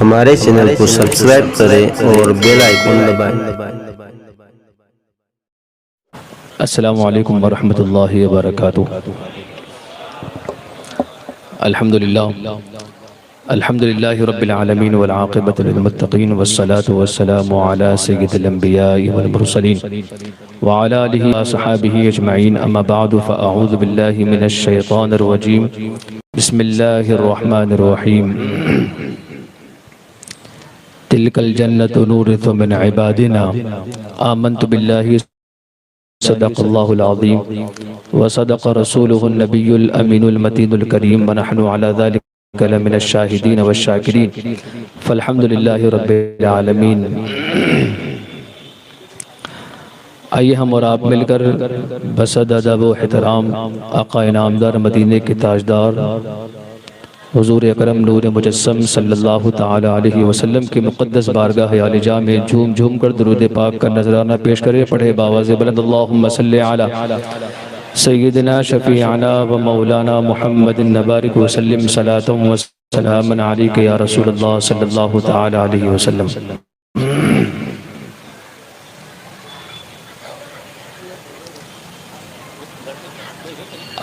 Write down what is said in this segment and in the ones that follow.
हमारे चैनल को सब्सक्राइब करें और बेल आइकन दबाएं। अस्सलामु अलैकुम वरहमतुल्लाहि वबरकातुहू। अल्हम्दुलिल्लाहि रब्बिल आलमीन वल आक़िबतु लिल मुत्तक़ीन वस्सलातु वस्सलामु अला सय्यिदिल अंबियाइ वल मुरसलीन व अला आलिहि व अस्हाबिहि अजमईन। अम्मा बअदु फ़अऊज़ु बिल्लाहि मिनश शैतानिर रजीम। बिस्मिल्लाहिर रहमानिर रहीम। तिलकल जन्नतु नूरिथु मिन इबादिना आमन्तु बिल्लाहि सदक़ल्लाहुल अज़ीम व सदक़ रसूलुहुन नबियुल अमीनुल मतीनुल करीम व नहनु अला ज़ालिका लमिनश शाहिदीन वश्शाकिरीन फ़ल्हम्दुलिल्लाहि रब्बिल आलमीन। आइए हम और आप मिलकर बसद अदब व एहतराम आक़ा इनामदार मदीने के ताजदार हुज़ूर अकरम नूर मुजस्सम सल्लल्लाहु ताला अलैहि वसल्लम की मुक़द्दस बारगाह आलिजा में झूम झूम कर दुरूद पाक का नजराना पेश करें। पढ़े बावाज़े बुलंद अल्लाहुम्मा सल्लि अला सय्यिदिना शफ़ीअना व मौलाना मुहम्मदिन नबारिक व सल्लिम सलातम व सलामन अलैका या रसूलल्लाह सल्लल्लाहु ताला अलैहि वसल्लम।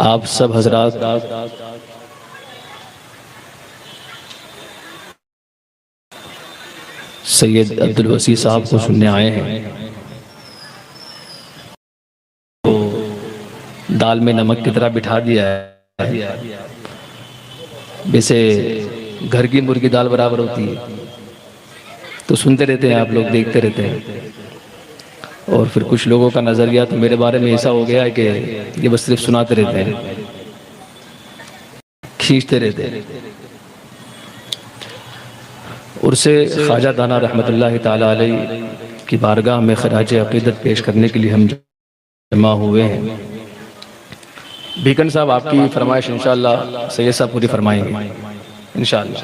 आप सब हज़रात सैयद अब्दुल वसी साहब को सुनने आए हैं। तो दाल में नमक की तरह बिठा दिया है। वैसे घर की मुर्गी दाल बराबर होती है। तो सुनते रहते हैं आप लोग, देखते रहते हैं। और फिर कुछ लोगों का नज़रिया तो मेरे बारे में ऐसा हो गया है कि ये बस सिर्फ सुनाते रहते हैं, खींचते रहते हैं। उर्से ख्वाजा दाना रहमतुल्लाहि ताला अलैहि की बारगाह में खराज अक़ीदत पेश करने के लिए हम जमा हुए हैं। बीकन साहब आपकी फरमाइश इंशाअल्लाह सैयद साहब पूरी फरमाएंगे इंशाअल्लाह।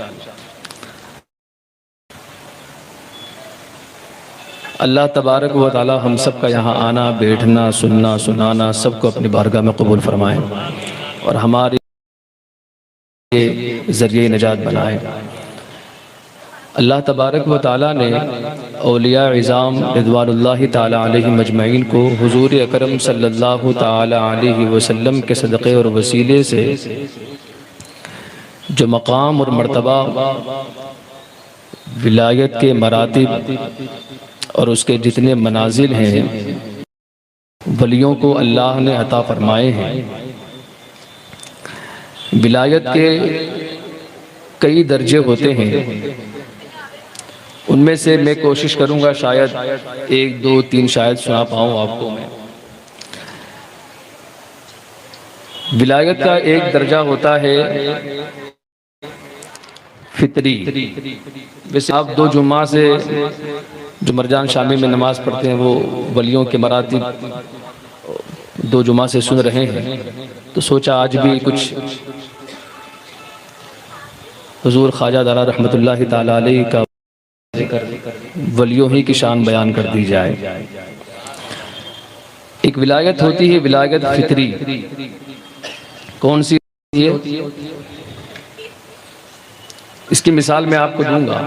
अल्लाह तबारक व तआला हम सब का यहाँ आना, बैठना, सुनना, सुनाना सबको अपनी बारगाह में कबूल फरमाएं और हमारे ज़रिए निजात बनाएं। अल्लाह तबारक व तआला ने औलिया इज़ाम रिज़वानुल्लाहि ताला अलैहिम अजमईन को हुज़ूर अकरम सल्लल्लाहु ताला अलैहि वसल्लम के सदक़े और वसीले से जो मकाम और मर्तबा विलायत के मरातिब और उसके जितने मनाजिल हैं वलियों को अल्लाह ने अता फरमाए हैं। विलायत के कई दर्जे होते हैं। उनमें से मैं कोशिश करूंगा शायद 1, 2, 3 शायद सुना पाऊँ आपको मैं। विलायत का एक दर्जा होता है फितरी। वैसे आप 2 जुम्मा से जो मरजान शामी में नमाज पढ़ते हैं वो वलियों के मरातिब 2 जुम्मा से सुन रहे हैं, तो सोचा आज भी कुछ हुजूर ख्वाजा दाना रहमतुल्लाहि ताला अलैहि का वलियों ही की शान बयान कर दी जाए। एक विलायत होती है विलायत फितरी। कौन सी है? इसकी मिसाल मैं आपको दूंगा।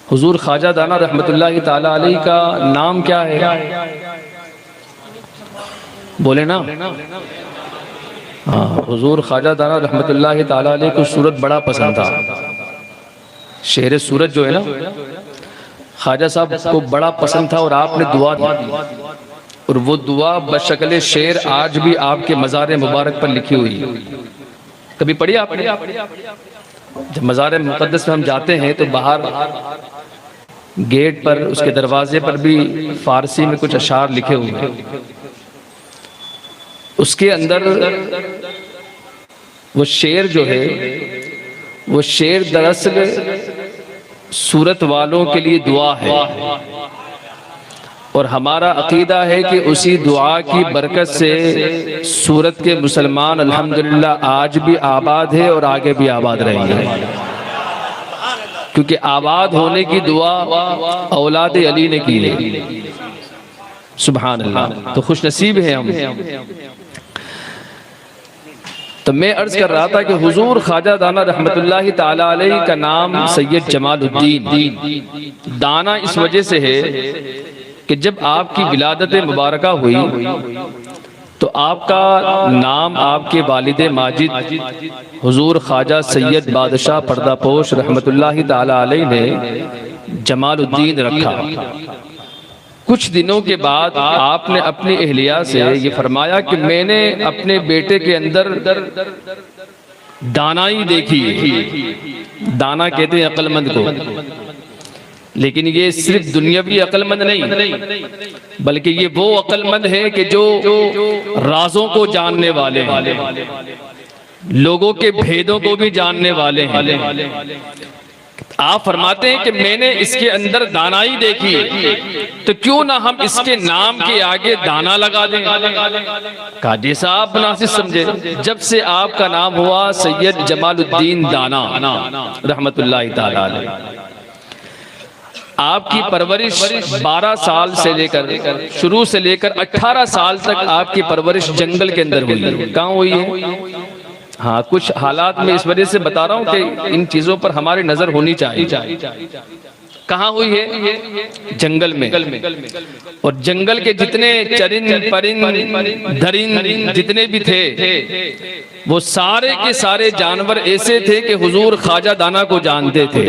हुजूर ख्वाजा दाना रहमतुल्लाहि ताला अलैहि का नाम क्या है? बोले ना। हाँ, हुजूर ख्वाजा दाना रहमतुल्लाहि ताला अलैहि को सूरत बड़ा पसंद था। शेर सूरत जो है ना, ख्वाजा साहब को बड़ा पसंद था और आपने दुआ दी और वो दुआ बशक्ल शेर आज भी आपके मज़ार मुबारक पर लिखी हुई है। कभी पढ़ी आपने? जब मज़ार मुक़द्दस में हम जाते हैं तो बाहर गेट पर उसके दरवाजे पर भी फारसी में कुछ अशार लिखे हुए हैं। उसके अंदर वो शेर जो है, वो शेर दरअसल सूरत वालों के लिए दुआ है और हमारा अकीदा है कि उसी दुआ की बरकत से सूरत के मुसलमान अल्हम्दुलिल्लाह आज भी आबाद है और आगे भी आबाद रहेंगे, क्योंकि आबाद होने की दुआ औलाद अली ने की है। सुभान अल्लाह। तो खुश नसीब है हम। तो मैं अर्ज कर रहा था कि हुजूर ख्वाजा दाना रहमतुल्लाहि ताला अलैहि का नाम सैयद जमालुद्दीन दाना इस वजह से है कि जब आपकी विलादत मुबारका हुई तो आपका नाम आपके वालिद माजिद हुजूर ख्वाजा सैयद बादशाह पर्दापोश रहमतुल्लाहि ताला अलैहि ने जमालुद्दीन रखा। कुछ दिनों के बाद आपने अपनी अहलिया से ये फरमाया कि मैंने अपने बेटे के अंदर दानाई देखी। दाना कहते हैं अक्लमंद को, लेकिन ये सिर्फ दुनियावी अक्लमंद नहीं बल्कि ये वो अक्लमंद है कि जो राजों को जानने वाले हैं, लोगों के भेदों को भी जानने वाले हैं। आप फरमाते हैं कि मैंने इसके अंदर दानाई देखी, तो क्यों ना हम इसके नाम के आगे दाना लगा दें। कहा जैसा आप मुनासिब समझे। जब से आपका नाम हुआ सैयद जमालुद्दीन दाना रहमतुल्लाहि ताला अलैहि। आपकी परवरिश 12 साल से लेकर शुरू से लेकर 18 साल तक आपकी परवरिश जंगल के अंदर हुई। कहाँ हुई है? हाँ, कुछ हालात में इस वजह से बता रहा हूँ कि इन चीजों पर हमारी नजर होनी चाहिए। कहाँ हुई है? जंगल में। और जंगल के जितने चरिंद परिंद धरिंद जितने भी थे वो सारे के सारे जानवर ऐसे थे कि हुजूर ख्वाजा दाना को जानते थे।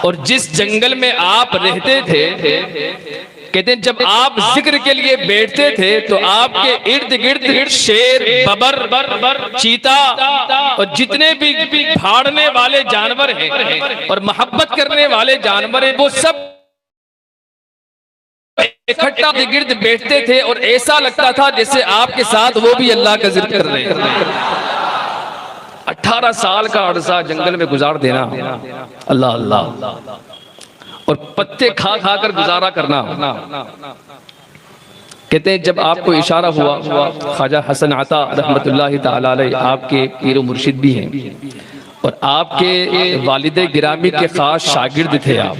और जिस जंगल में आप रहते थे, कहते हैं जब आप जिक्र के लिए बैठते थे तो आपके इर्द गिर्द शेर, बबर, चीता और जितने भी फाड़ने वाले जानवर हैं और मोहब्बत करने वाले जानवर हैं वो सब इकट्ठा गिर्द बैठते थे और ऐसा लगता था जैसे आपके साथ वो भी अल्लाह का जिक्र कर रहे हैं। 18 साल का अरसा जंगल में गुजार देना, अल्लाह अल्लाह, और पत्ते खा खा कर गुजारा करना। कहते हैं जब आपको इशारा हुआ, ख्वाजा हसन अता रहमतुल्लाहि ताला अलैहि आपके पीर व मुर्शिद भी हैं और आपके वालिदे गिरामी के खास शागिर्द थे आप,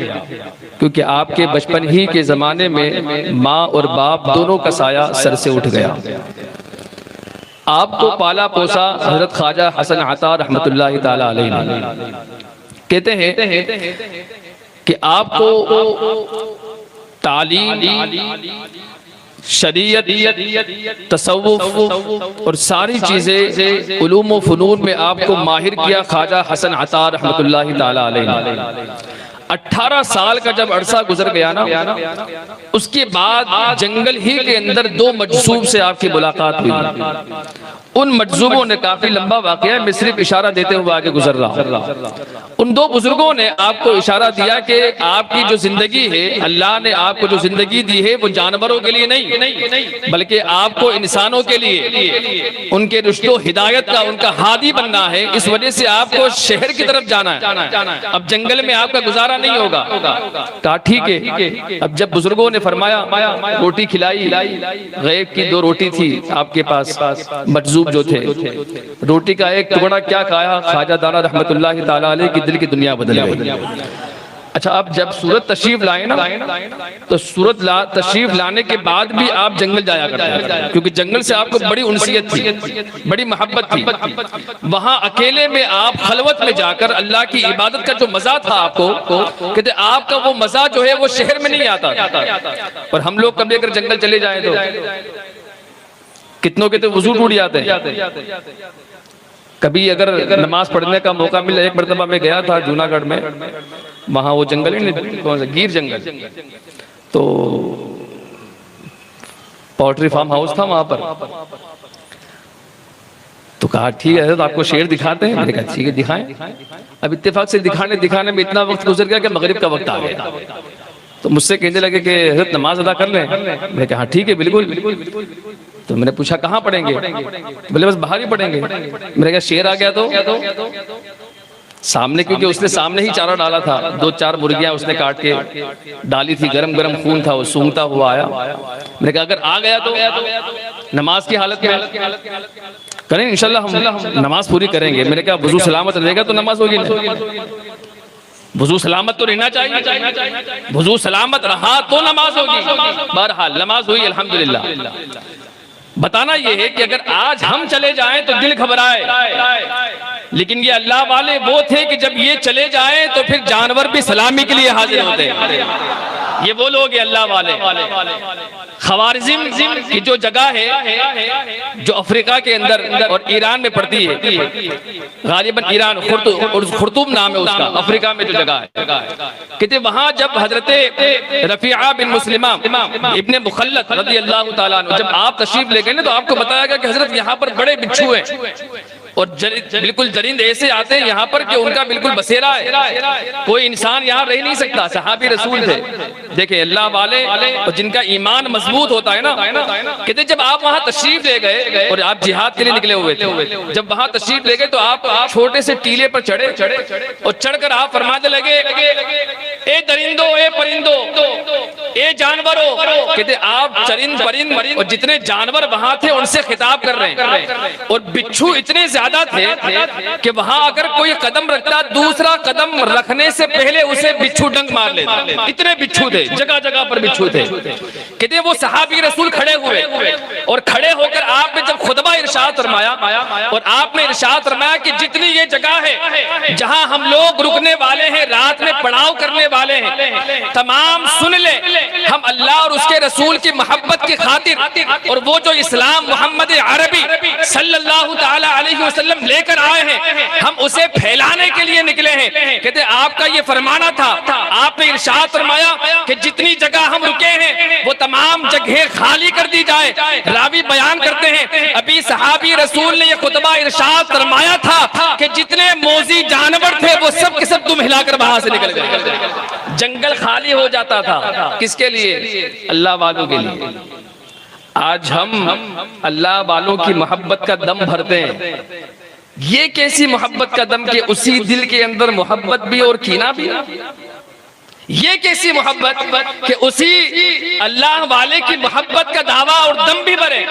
क्योंकि आपके बचपन ही के ज़माने में माँ और बाप दोनों का साया सर से उठ गया। आपको पाला पोसा हजरत ख्वाजा हसन अता रहमतुल्लाहि ताला अलैहि ने। कहते हैं कि आपको तालीम, शरीयत, तसव्वुफ और सारी चीजें उलूम व फनून में आपको माहिर किया ख्वाजा हसन अता रहमतुल्लाहि ताला अलैहि। 18 साल का जब अरसा गुजर गया ना, उसके बाद जंगल ही के अंदर 2 मजसूब से आपकी मुलाकात हुई। उन मजसूबों ने, काफी लंबा वाकया है, मैं सिर्फ इशारा देते हुए आगे गुजर रहा हूँ। उन 2 बुजुर्गों ने आपको इशारा दिया कि आपकी जो जिंदगी है, अल्लाह ने आपको जो जिंदगी दी है वो जानवरों के लिए नहीं बल्कि आपको इंसानों के लिए उनके रुश्तो हिदायत का उनका हादी बनना है। इस वजह से आपको शहर की तरफ जाना है, अब जंगल में आपका गुजारा नहीं होगा। कहा ठीक है। अब जब बुजुर्गों ने फरमाया, रोटी खिलाई, गैब की 2 रोटी थी आपके पास, मजसूब जो थे, रोटी का एक टुकड़ा क्या खाया, ख्वाजा दाना रहमतुल्लाहि ताला अलैहि की दिल की दुनिया बदल गई। अच्छा, आप जब सूरत तशरीफ लाए ना, तो सूरत तशरीफ लाने के बाद भी आप जंगल जाया करते थे, क्योंकि जंगल से आपको बड़ी उनसियत थी, बड़ी मोहब्बत थी। वहां अकेले में आप खलवत में जाकर अल्लाह की इबादत का जो मजा था आपको, कहते आपका वो मजा जो है वो शहर में नहीं आता। और हम लोग कभी अगर जंगल चले जाए तो कितनों के तो वजू टूट जाते हैं। कभी अगर नमाज पढ़ने का मौका मिला, एक मरतबा में गया था जूनागढ़ में, वहां वो जंगल है, कौन सा, गिर जंगल, तो पोल्ट्री फार्म हाउस था वहां पर। तो कहा ठीक है तो आपको शेर दिखाते हैं। मैंने कहा ठीक है दिखाएं। अब इत्तेफाक से दिखाने में इतना वक्त गुजर गया कि मगरिब का वक्त आ गया। तो मुझसे कहने लगे कि हज़रत नमाज अदा कर लें। मैंने कहा ठीक है बिल्कुल। तो मैंने पूछा कहाँ पढ़ेंगे? बोले बस बाहर ही पढ़ेंगे। मैंने कहा शेर आ गया तो सामने, क्योंकि उसने सामने ही चारा डाला था, 2-4 मुर्गियां उसने काट के डाली थी, गरम गरम खून था, वो सूंघता हुआ आया। मैंने कहा अगर आ गया तो नमाज की हालत में करें, इंशाल्लाह हम नमाज पूरी करेंगे। मैंने कहा वजू सलामत रहेगा तो नमाज होगी ना, वजू सलामत तो रहना चाहिए, वजू सलामत रहा तो नमाज होगी। बहरहाल नमाज हुई अल्हम्दुलिल्लाह। बताना ये है कि अगर आज हम चले जाएं तो दिल घबराए, लेकिन ये अल्लाह वाले वो थे कि जब ये चले जाएं तो फिर जानवर भी सलामी के लिए हाजिर होते हैं। ये वो लोग हैं अल्लाह वाले। खवारिज़िम की जो जगह है जो अफ्रीका के अंदर और ईरान में पड़ती है, गालिबन ईरान, खुर्तुम नाम है उसका, अफ्रीका में जो जगह है, कहते वहां जब हजरत रफीआ बिन मुस्लिमा इब्ने मुखल्लद रज़ी अल्लाह ताला अन्हु जब आप तशरीफ ले गए ना, तो आपको बताया गया कि हजरत यहाँ पर बड़े बिच्छू हैं और बिल्कुल जरिंद ऐसे आते हैं यहाँ पर कि उनका बिल्कुल बसेरा है, कोई इंसान यहाँ रह नहीं सकता। सहाबी रसूल थे, देखे अल्लाह वाले और जिनका ईमान मजबूत होता है ना, कहते जब आप वहाँ तशरीफ ले गए और आप जिहाद के लिए निकले हुए थे, जब वहाँ तशरीफ ले गए तो आप छोटे से टीले पर चढ़े और चढ़कर आप फरमाने लगे, ए दरिंदो, ए परिंदो, ए जानवरों, कहते आप चरिंद परिंद और जितने जानवर वहाँ थे उनसे खिताब कर रहे हैं। और बिच्छू इतने ज्यादा थे कि वहां अगर कोई कदम रखता, दूसरा कदम रखने से पहले उसे बिच्छू डंक मार लेता। इतने बिच्छू थे, जगह जगह पर बिच्छू थे। कहते वो सहाबी रसूल खड़े हुए और खड़े होकर आपने जब खुतबा इरशाद फरमाया और आपने इरशाद फरमाया कि जितनी ये जगह है जहां हम लोग रुकने वाले हैं, रात में पड़ाव करने वाले हैं, तमाम सुन ले, हम अल्लाह और उसके रसूल की मोहब्बत की खातिर और वो जो इस्लाम मोहम्मद अरबी सल्लल्लाहु ताला अलैहि वसल्लम लेकर आए हैं, हम उसे फैलाने के लिए निकले हैं। कहते आपका ये फरमाना था, आपने इरशाद फरमाया कि जितनी जगह हम रुके हैं वो तमाम जगह खाली कर दी जाए। रावी बयान करते हैं अभी सहाबी रसूल ने ये खुतबा इरशाद फरमाया था कि जितने मोजी जानवर थे वो सब के सब तुम हिलाकर वहां से निकल गए, जंगल खाली हो जाता था। किसके लिए? अल्लाह वालों के लिए। आज हम अल्लाह वालों की मोहब्बत का दम भरते हैं। ये कैसी मोहब्बत का दम कि उसी दिल के अंदर मोहब्बत भी और कीना भी। ये कैसी मोहब्बत कि उसी अल्लाह वाले की मोहब्बत का दावा और दम भी भरे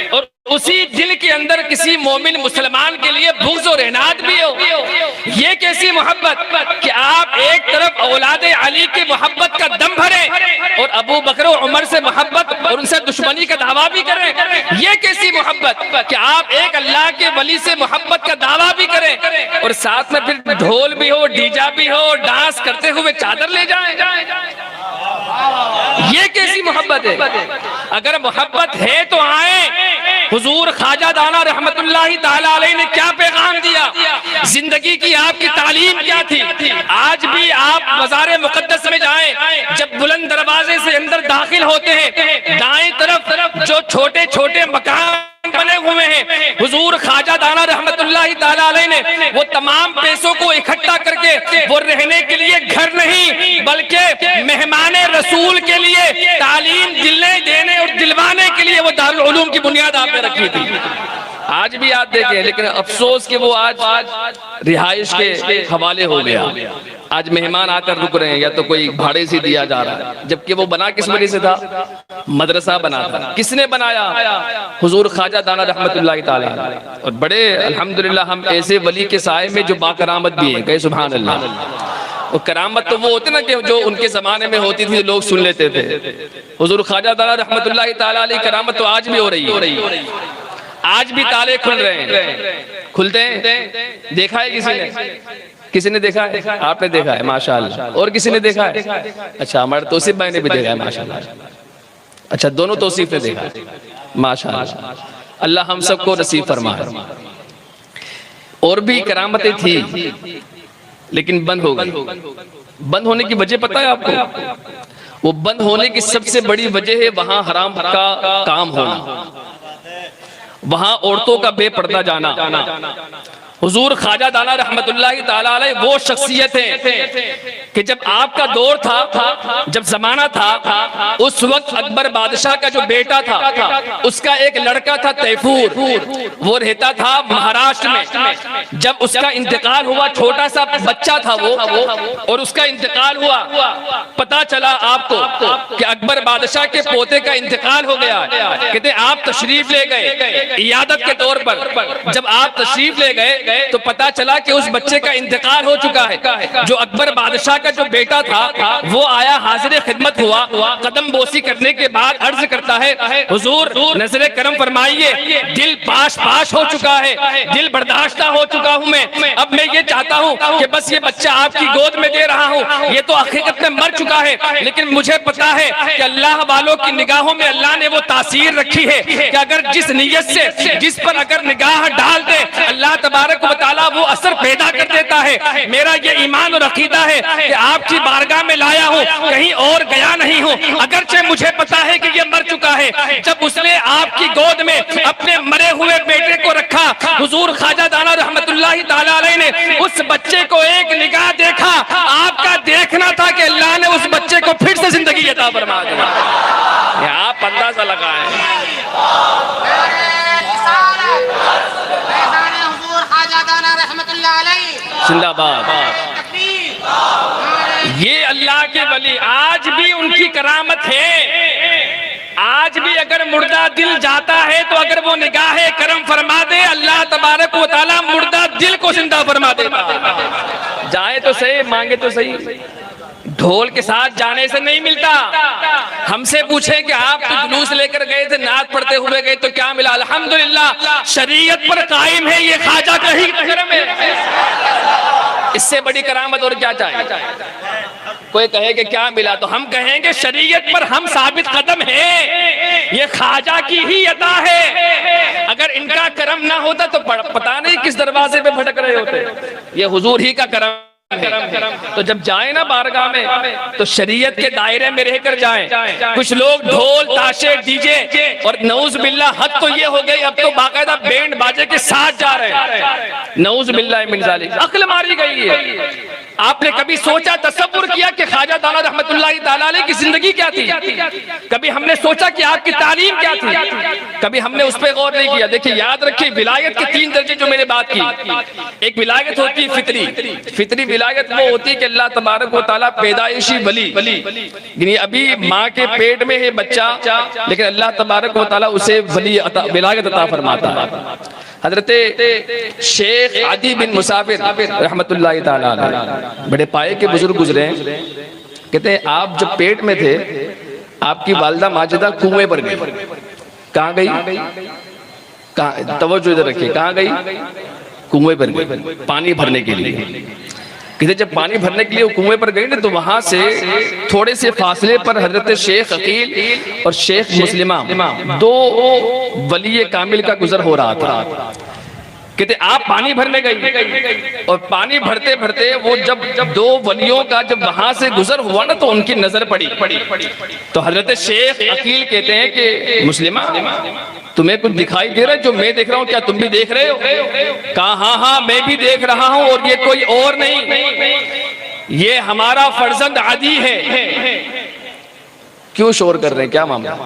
और उसी दिल के अंदर किसी मोमिन मुसलमान के लिए बुग़्ज़ और इनाद भी हो। ये कैसी मोहब्बत कि आप एक तरफ औलादे अली की मोहब्बत का दम भरे और अबू बकर और उमर से मोहब्बत और उनसे दुश्मनी का दावा भी करें। ये कैसी मोहब्बत कि आप एक अल्लाह के वली से मोहब्बत का दावा भी करें और साथ में फिर ढोल भी हो, डीजा भी हो, डांस करते हुए चादर ले जाएं। ये कैसी मोहब्बत है? अगर मोहब्बत है तो आए। हुजूर ख्वाजा दाना रहमतुल्लाहि ताला अलैहि ने क्या पैगाम दिया, जिंदगी की आपकी तालीम क्या थी। आज भी आप मज़ार मुक़द्दस में जाएं, जब बुलंद दरवाजे से अंदर दाखिल होते हैं, दाएं तरफ जो छोटे छोटे मकान बने हुए हैं, हुजूर ख्वाजा दाना रहमतुल्लाहि ताला अलैहि ने वो तमाम पैसों को इकट्ठा करके वो रहने के लिए घर नहीं बल्कि मेहमाने रसूल के लिए तालीम दिलने देने और दिलवाने के लिए वो दारुल उलूम की बुनियाद आपने रखी थी। आज भी आप देखें, लेकिन अफसोस कि वो आज रिहाइश के हवाले हो गया। आज मेहमान आकर रुक रहे हैं या तो कोई भाड़े से दिया जा रहा है, जबकि वो बना किस वजह से था? मदरसा बना था। किसने बनाया? हुजूर ख्वाजा दाना रहमतुल्लाहि ताला। और बड़े अल्हम्दुलिल्लाह हम ऐसे वली के साए में जो बाकरामत भी हैं, कहे सुभान अल्लाह। और करामत तो वो होती ना कि जो उनके जमाने में होती थी, लोग सुन लेते थे। हुजूर ख्वाजा दाना रहमतुल्लाहि ताला अलैहि करामत तो आज भी हो रही है। आज भी ताले खुल रहे हैं, खुलते हैं। देखा है किसी ने? किसी ने देखा है? आपने देखा है, माशाअल्लाह। और किसी ने देखा है? अच्छा, हमारे तौसीफ भाई ने भी देखा है, माशाअल्लाह। अच्छा, दोनों तौसीफ ने देखा, माशाअल्लाह। अल्लाह हम सबको नसीब फरमाए। और भी करामतें थी लेकिन बंद हो गई। बंद होने की वजह पता है आपको? वो बंद होने की सबसे बड़ी वजह है वहां हराम का काम होना, वहां औरतों का बेपर्दा जाना। हुजूर ख्वाजा दाना रहमतुल्लाहि ताला अलैहि वो शख्सियत है कि जब आपका दौर था, जब जमाना था, उस वक्त अकबर बादशाह का जो बेटा था उसका एक लड़का था तैफूर, वो रहता था महाराष्ट्र में। जब उसका इंतकाल हुआ, छोटा सा बच्चा था वो, और उसका इंतकाल हुआ, पता चला आपको कि अकबर बादशाह के पोते का इंतकाल हो गया। कहते आप तशरीफ ले गए इयादत के तौर पर। जब आप तशरीफ ले गए तो पता चला कि उस बच्चे का इंतकाल हो चुका है। जो अकबर बादशाह का जो बेटा था वो आया, हाजिर खिदमत हुआ, कदम बोसी करने के बाद अर्ज करता है हुजूर नजर करम फरमाइए, दिल पाश पाश हो चुका है, दिल बर्दाश्त हो चुका हूं मैं, अब मैं ये चाहता हूं कि बस ये बच्चा आपकी गोद में दे रहा हूं, ये तो हकीकत में मर चुका है, लेकिन मुझे पता है कि अल्लाह वालों की निगाहों में अल्लाह ने वो तासीर रखी है कि अगर जिस नीयत से जिस पर अगर निगाह डाल दे अल्लाह तबारक व तआला वो असर पैदा कर देता है। मेरा ये ईमान और अकीदा है कि आपकी बारगाह में लाया हूं, कहीं और गया नहीं हूं, अगरचे मुझे पता है कि ये मर चुका है। जब उसने आपकी गोद में अपने मरे हुए बेटे को रखा, हुजूर ख्वाजा दाना रहमतुल्लाहि तआला अलैह ने उस बच्चे को एक निगाह देखा, आपका देखना था कि अल्लाह ने उस बच्चे को फिर से जिंदगी अता फरमा दी। आप अंदाजा लगाएं। जिंदाबाद। ये अल्लाह के वली आज भी उनकी करामत है। आज भी अगर मुर्दा दिल जाता है तो अगर वो निगाहे करम फरमा दे अल्लाह तबारक व तआला मुर्दा दिल को जिंदा फरमा देता। जाए तो सही, मांगे तो सही, ढोल के साथ जाने से नहीं मिलता। हमसे पूछे कि आप तो जुलूस लेकर गए थे, नात पढ़ते हुए गए, तो क्या मिला? अल्हम्दुलिल्लाह शरीयत पर कायम है, ये ख्वाजा का ही करम है। इससे बड़ी करामत और क्या चाहिए? कोई कहे कि क्या मिला, तो हम कहेंगे शरीयत पर हम साबित कदम हैं, ये ख्वाजा की ही अता है। अगर इनका करम ना होता तो पता नहीं किस दरवाजे पे भटक रहे होते। ये हुजूर ही का करम। तो जब जाए ना बारगाह में तो शरीयत के दायरे में रहकर जाएं। कुछ लोग ढोल ताशे डीजे और नऊज बिल्ला, हद तो ये हो गई अब तो बाकायदा बैंड बाजे के साथ जा रहे हैं। नऊज बिल्ला मिन जालिक, अक्ल मारी गई है। आपने कभी सोचा, तसव्वुर किया कि ख्वाजा दाना रहमतुल्लाहि तआला अलैह की जिंदगी क्या थी? कभी हमने सोचा कि आपकी तालीम क्या थी? कभी हमने उस पर गौर नहीं किया। देखिए याद रखिए, विलायत के 3 दर्जे जो मैंने बात की, एक विलायत होती है फितरी। फितरी विलायत वो होती है कि अल्लाह तबारक व तआला पैदाइशी वली, यानी अभी माँ के पेट में है बच्चा, लेकिन अल्लाह तबारक व तआला उसे वली विलायत अता फरमाता है। हजरत शेख आदि बिन मुसाफिर रहमतुल्लाहि तआला अलैह बड़े पाए के बुजुर्ग गुजरे हैं। कहते हैं आप जब पेट में थे आपकी वालिदा माजिदा कुएं पर गई। कहाँ गई? कहाँ? तवज्जो इधर रखिए, कहाँ गई? कुएं पर गई पानी भरने के लिए। कहते जब पानी भरने के लिए वो कुएं पर गई ना, तो वहां से थोड़े से फासले पर हजरत शेख अकील और शेख मुस्लिमा, 2 वली कामिल का गुजर हो रहा था। कहते आप पानी भरने गई और पानी भरते भरते वो जब 2 वलियों का जब वहां से गुजर हुआ ना, तो उनकी नजर पड़ी। तो हजरत शेख अकील कहते हैं कि मुस्लिमा तुम्हें कुछ दिखाई दे रहा है जो मैं देख रहा हूँ, क्या तुम भी देख रहे हो? कहा हाँ हाँ मैं भी देख रहा हूँ, और ये कोई और नहीं, ये हमारा फर्जंद आदि है। क्यों शोर कर रहे हैं, क्या मामला?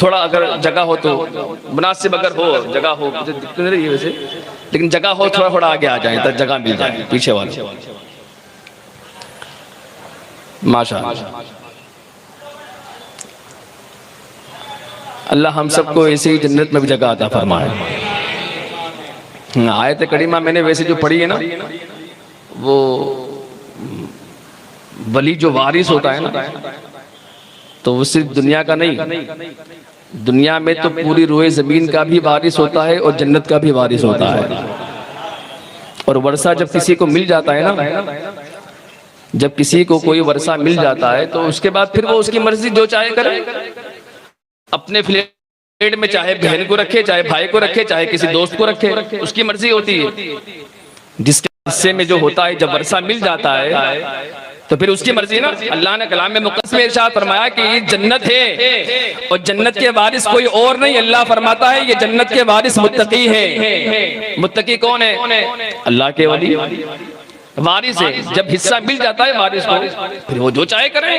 थोड़ा अगर जगह हो तो मुनासिब, अगर हो जगह हो, मुझे दिक्कत नहीं है वैसे, लेकिन जगह हो थोड़ा थोड़ा आगे आ जाए तब जगह मिल जाए पीछे वाले। माशाअल्लाह, अल्लाह हम सबको ऐसे ही जन्नत में भी जगह अता फरमाए। आयत करीमा मैंने वैसे जो पढ़ी है ना, वो वली जो वारिस होता है ना, तो वो सिर्फ दुनिया का नहीं, दुनिया में तो पूरी रोए जमीन का भी वारिस होता है और जन्नत का भी वारिस होता है। और वर्षा जब किसी को मिल जाता है ना, जब किसी को कोई वर्षा मिल जाता है तो उसके बाद फिर वो उसकी मर्जी जो चाहे करे। अपने फ्लैट में चाहे बहन को रखे, चाहे भाई को रखे, चाहे किसी दोस्त को रखे, उसकी मर्जी होती है। जिसके हिस्से में जो होता है जब वर्षा मिल जाता है तो फिर उसकी मर्जी ना। अल्लाह ने कलाम में मुक़द्दस में इरशाद फरमाया कि ये जन्नत है और जन्नत के वारिस कोई और नहीं। अल्लाह फरमाता है ये जन्नत के वारिस मुत्तकी है। मुत्तकी कौन है? अल्लाह के वली वारिस है। जब हिस्सा मिल जाता है वारिस को, फिर वो जो चाहे करें।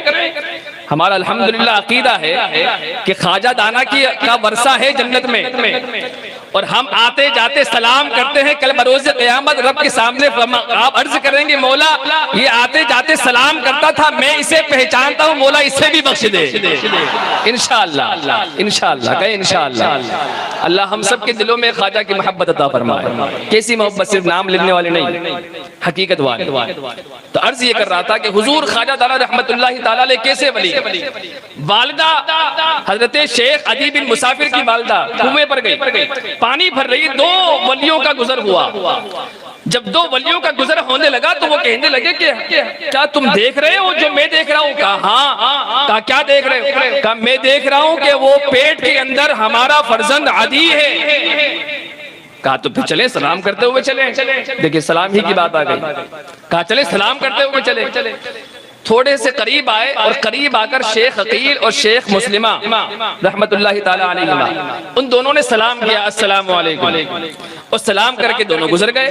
हमारा अल्हम्दुलिल्लाह अकीदा है कि ख्वाजा दाना की का वर्षा है जन्नत में, और हम आते जाते सलाम करते हैं, कल बरोज़ क़यामत रब के सामने आप अर्ज करेंगे मौला ये आते जाते सलाम करता था, मैं इसे पहचानता हूँ, मौला इसे भी बख्श दे। इंशाअल्लाह इंशाअल्लाह कहे इंशाअल्लाह। अल्लाह हम सब के दिलों में ख्वाजा की मोहब्बत अता फरमाए। कैसी मोहब्बत, सिर्फ नाम लेने वाले नहीं, हकीकत वाले। तो अर्ज ये कर रहा था कि हुजूर ख्वाजा दारा रहमतुल्लाहि ताला अलैह कैसे वली। वालिदा हजरत शेख अदी बिन मुसाफिर की वालिदा कुएं पर गई, पानी भर रही, दो वलियों का गुजर हुआ। जब दो वलियों का गुजर होने लगा तो वो कहने लगे कि क्या तुम देख रहे हो जो मैं देख रहा हूँ? कहा हाँ। कहा क्या देख रहे हो? कहा मैं देख रहा हूँ कि वो पेट के अंदर हमारा फर्जंद अदी है। कहा तो फिर चले सलाम करते हुए चले। देखिए सलाम ही की बात आ गई। कहा चले सलाम करते हुए चले। थोड़े से करीब आए और करीब आकर शेख अकील और शेख मुस्लिमा रहमतुल्लाहि ताला अलैहिमा उन दोनों ने सलाम किया, अस्सलामु अलैकुम, और सलाम करके दोनों गुजर गए।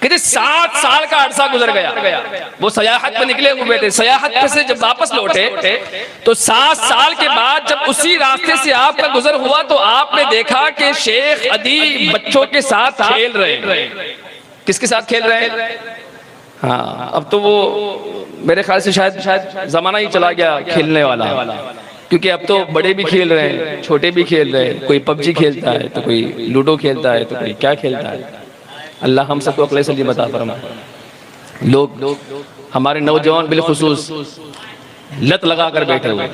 कितने 7 साल का अरसा गुजर गया। वो सयाहत पे निकले हुए थे, सयाहत पे से जब वापस लौटे तो 7 साल के बाद जब उसी रास्ते से आपका गुजर हुआ तो आपने देखा कि शेख अदी बच्चों के साथ खेल रहे। किसके साथ खेल रहे हैं? हाँ, अब तो वो मेरे ख्याल से शायद जमाना ही चला गया खेलने वाला, क्योंकि अब तो बड़े भी खेल रहे हैं, छोटे भी खेल रहे हैं। कोई पबजी खेलता है तो कोई लूडो खेलता है तो कोई क्या खेलता है। अल्लाह हम सबको अक्ल सलीम अता फरमाए। लोग हमारे नौजवान बिलखुसूस लत लगा कर बैठे हुए।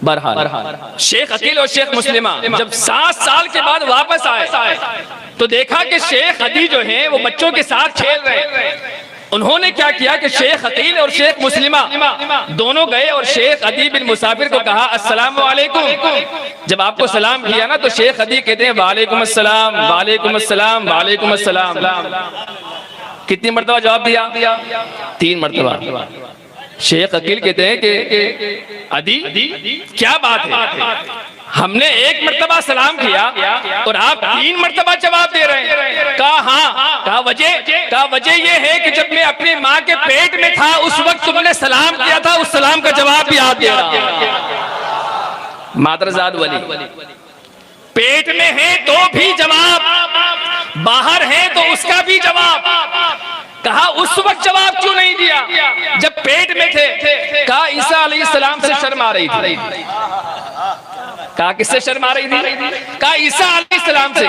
बहरहाल शेख अकील और शेख मुस्लिमा जब 7 साल के बाद वापस आए तो देखा कि शेख अदी जो हैं वो बच्चों के साथ खेल रहे हैं। उन्होंने क्या किया कि शेख अकील और शेख मुस्लिमा दोनों गए और शेख अदी बिन मुसाफिर को कहा अस्सलामु अलैकुम। जब आपको सलाम किया ना तो शेख अदी कहते हैं वालेकुम अस्सलाम, वालेकुम अस्सलाम, वालेकुम अस्सलाम। कितनी मर्तबा जवाब दिया? 3 मर्तबा। शेख अकील कहते हैं कि अदी क्या बात है, हमने 1 मर्तबा सलाम किया और आप 3 मर्तबा जवाब दे रहे हैं। कहा हाँ। कहा वजह ये है कि जब मैं अपनी माँ के पेट में था उस वक्त तुमने सलाम किया था, उस सलाम का जवाब भी आप दे रहा। मादरजाद वली पेट में है तो भी जवाब, बाहर है तो उसका भी जवाब। कहा उस वक्त जवाब क्यों नहीं दिया जब पेट में थे? कहा ईसा अलैहिस्सलाम से शर्म आ रही थी। कहा किससे शर्म आ रही थी? कहा ईसा अलैहिस्सलाम से।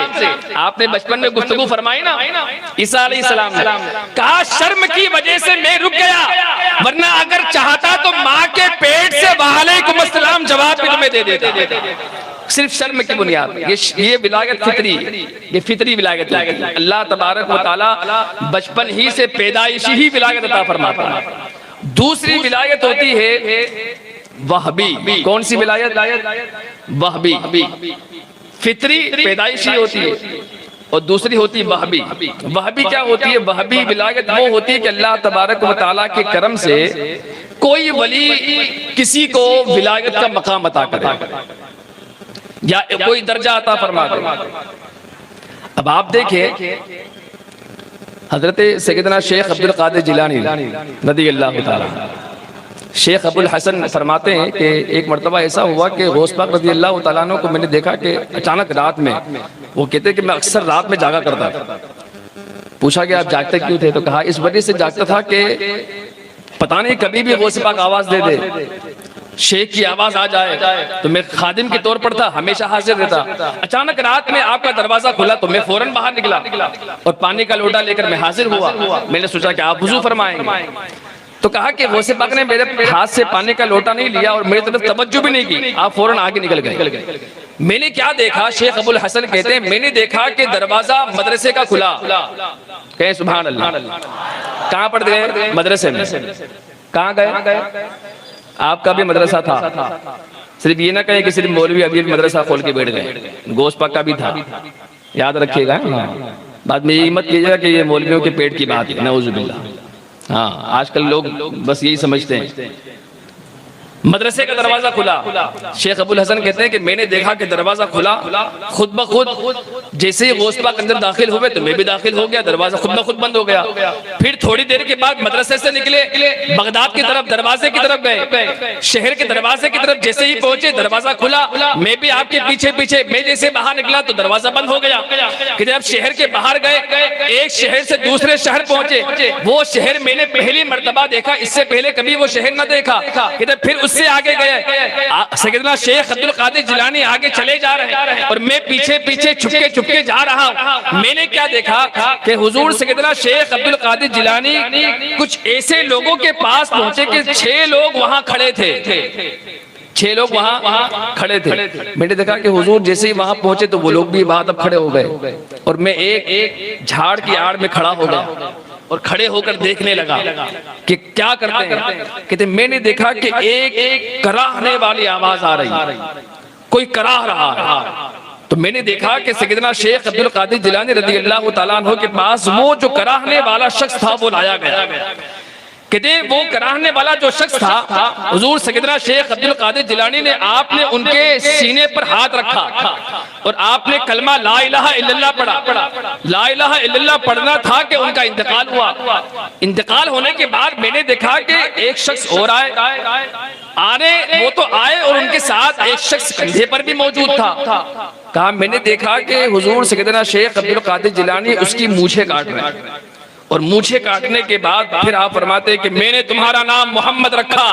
आपने बचपन में गुफ्तगू फरमाई ना ईसा अलैहिस्सलाम ने। कहा शर्म की वजह से मैं रुक गया, वरना अगर चाहता तो माँ के पेट से वालेकुम अस्सलाम जवाब भी तुम्हें दे देता। सिर्फ शर्म की बुनियाद। ये विलायत फितरी, ये फितरी विलायत। अल्लाह तबारक व तआला बचपन ही से पैदाइशी ही विलायत अता फरमाता है। दूसरी विलायत होती है वहबी। कौन सी विलायत? वहबी। फितरी पैदाइशी होती है और दूसरी होती है वहबी। वहबी क्या होती है? वहबी विलायत वो होती है कि अल्लाह तबारक व तआला के करम से कोई वली किसी को विलायत का मकाम अता करे या कोई दर्जा अता फरमा दे। अब आप देखिए हजरत सैयदना शेख अब्दुल कादिर जिलानी रज़ी अल्लाह ताला, शेख अबुल हसन फरमाते हैं कि एक मरतबा ऐसा हुआ कि गौस पाक रज़ी अल्लाह ताला अन्हु को मैंने देखा कि अचानक रात में, वो कहते हैं कि मैं अक्सर रात में जागा करता था। पूछा कि आप जागते क्यों थे? तो कहा इस वजह से जागता था कि पता नहीं कभी भी गौस पाक आवाज दे दे, शेख की आवाज आ जाए तो मैं खादिम के तौर पर था, हमेशा हाजिर रहता। अचानक रात में आपका दरवाजा खुला तो मैं फौरन बाहर निकला और पानी का लोटा लेकर मैं हाजिर हुआ। मैंने सोचा कि आप वुजू फरमाएंगे, तो कहा कि गौसे पाक ने मेरे हाथ से पानी का लोटा नहीं लिया और मेरी तरफ तवज्जो भी नहीं की, आप फौरन आगे निकल गए। मैंने क्या देखा? शेख अबुल हसन कहते हैं मैंने देखा कि दरवाजा मदरसे का खुला। कहें सुभान अल्लाह। कहाँ पर गए? मदरसे में। कहाँ गए? आपका भी मदरसा था, सिर्फ ये ना कहे कि सिर्फ मौलवी अभी मदरसा खोल के बैठ गए। गोश्त पाक का भी था, याद रखिएगा। बाद में ये मत कीजिएगा कि ये मौलवियों के पेट की बात है, नऊज़ुबिल्लाह। हाँ, आजकल लोग बस यही समझते हैं। मदरसे का दरवाजा खुला। शेख अबुल हसन कहते हैं कि मैंने देखा कि दरवाजा खुला, खुद ब खुद जैसे ही गौस पाक अंदर दाखिल हुए तो मैं भी दाखिल हो गया, दरवाजा खुद ब खुद बंद हो गया। फिर थोड़ी देर के बाद मदरसे से निकले, बगदाद की तरफ दरवाजे की तरफ गए, शहर के दरवाजे की तरफ जैसे ही पहुंचे दरवाजा खुला, मैं भी आपके पीछे पीछे, मैं जैसे बाहर निकला तो दरवाजा बंद हो गया। कि जब शहर के बाहर गए, एक शहर से दूसरे शहर पहुंचे, वो शहर मैंने पहली मर्तबा देखा, इससे पहले कभी वो शहर न देखा। फिर उससे आगे गए, सैयदना शेख अब्दुल कादिर जिलानी आगे चले जा रहे हैं और मैं पीछे पीछे छुपके छुपके जा रहा हूं। मैंने क्या देखा कि हुजूर सैयदना शेख अब्दुल कादिर जिलानी कुछ ऐसे लोगों के पास पहुंचे कि 6 लोग वहां खड़े थे, 6 लोग वहां खड़े थे। मैंने देखा कि हुजूर जैसे ही वहां पहुंचे तो वो लोग भी वहां तब खड़े हो गए और मैं एक झाड़ की आड़ में खड़ा हो गया और खड़े होकर देखने लगा कि क्या करते हैं। कहते मैंने देखा कि एक कराहने वाली आवाज आ रही, कोई कराह रहा है। तो मैंने देखा कि सैयदना शेख अब्दुल कादिर जिलानी रज़ी अल्लाह तआला अन्हु के पास वो जो कराहने वाला शख्स था वो लाया गया। कहते वो कराहने वाला जो शख्स था, हुजूर सैयदना शेख अब्दुल कादिर जिलानी ने, आपने उनके सीने पर हाथ रखा और आपने कलमा ला इलाहा इल्लल्लाह पढ़ा। ला इलाहा इल्लल्लाह पढ़ना था कि उनका इंतकाल हुआ। इंतकाल होने के बाद मैंने देखा कि एक शख्स और आए, वो तो आए और उनके साथ एक शख्स कंधे पर भी मौजूद था। कहा मैंने देखा कि हुजूर सैयदना शेख अब्दुल कादिर जिलानी उसकी मूछें काट रहे हैं और मूछें काटने के बाद फिर आप फरमाते हैं कि मैंने तुम्हारा नाम मोहम्मद रखा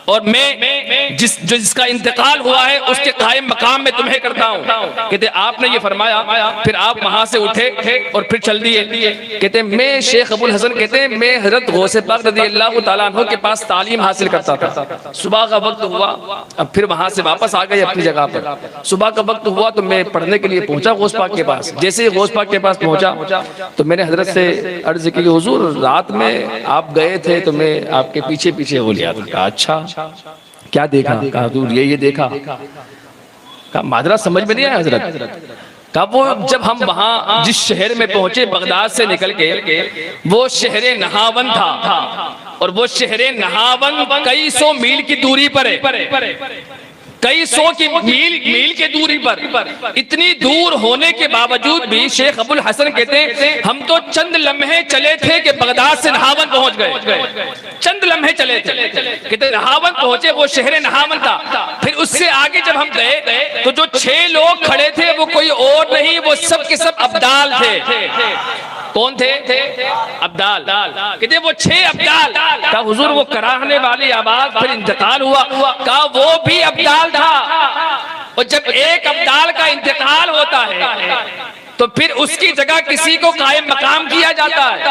और मैं जिसका इंतकाल हुआ है उसके कायम मकाम में तुम्हें करता हूँ। कहते आपने ये फरमाया, फिर आप वहां से उठे और फिर चल दिए। कहते मैं शेख अबुल हसन कहते हैं मैं हजरत गौसे पाक रज़ी अल्लाह तआला अन्हु के पास तालीम हासिल करता था। सुबह का वक्त हुआ, अब फिर वहां से वापस आ गए अपनी जगह पर। सुबह का वक्त हुआ तो मैं पढ़ने के लिए पहुंचा गौस पाक के पास। जैसे ही गौस पाक के पास पहुंचा तो मैंने हजरत से अर्ज की हुजूर रात में आप गए थे तो मैं आपके पीछे पीछे हो लिया था। कहा अच्छा क्या देखा? कहा हुजूर ये देखा। कहा माजरा समझ में नहीं आया हजरत। कहा वो जब हम वहां जिस शहर में पहुंचे बगदाद से निकल के, वो शहर नहावन था और वो शहर नहावन कई सौ मील की दूरी पर है, कई सौ की मील के दूरी पर। इतनी दूर होने के बावजूद भी शेख अबुल हसन कहते हैं हम तो चंद लम्हे चले थे कि बगदाद से नहावन पहुंच गए। चंद लम्हे चले थे, कहते नहावन पहुंचे, वो शहर नहावन था। फिर उससे आगे जब हम गए तो जो 6 लोग खड़े थे वो कोई और नहीं, वो सब के सब अब्दाल थे। कौन थे? अब्दाल। कहते वो 6 अब्दाल। कहा हुजूर वो कराहने वाली आवाज, फिर इंतकाल हुआ। कहा वो भी अब्दाल था और जब एक अब्दाल का इंतकाल होता है तो फिर उसकी जगह किसी को कायम मकाम किया जाता है।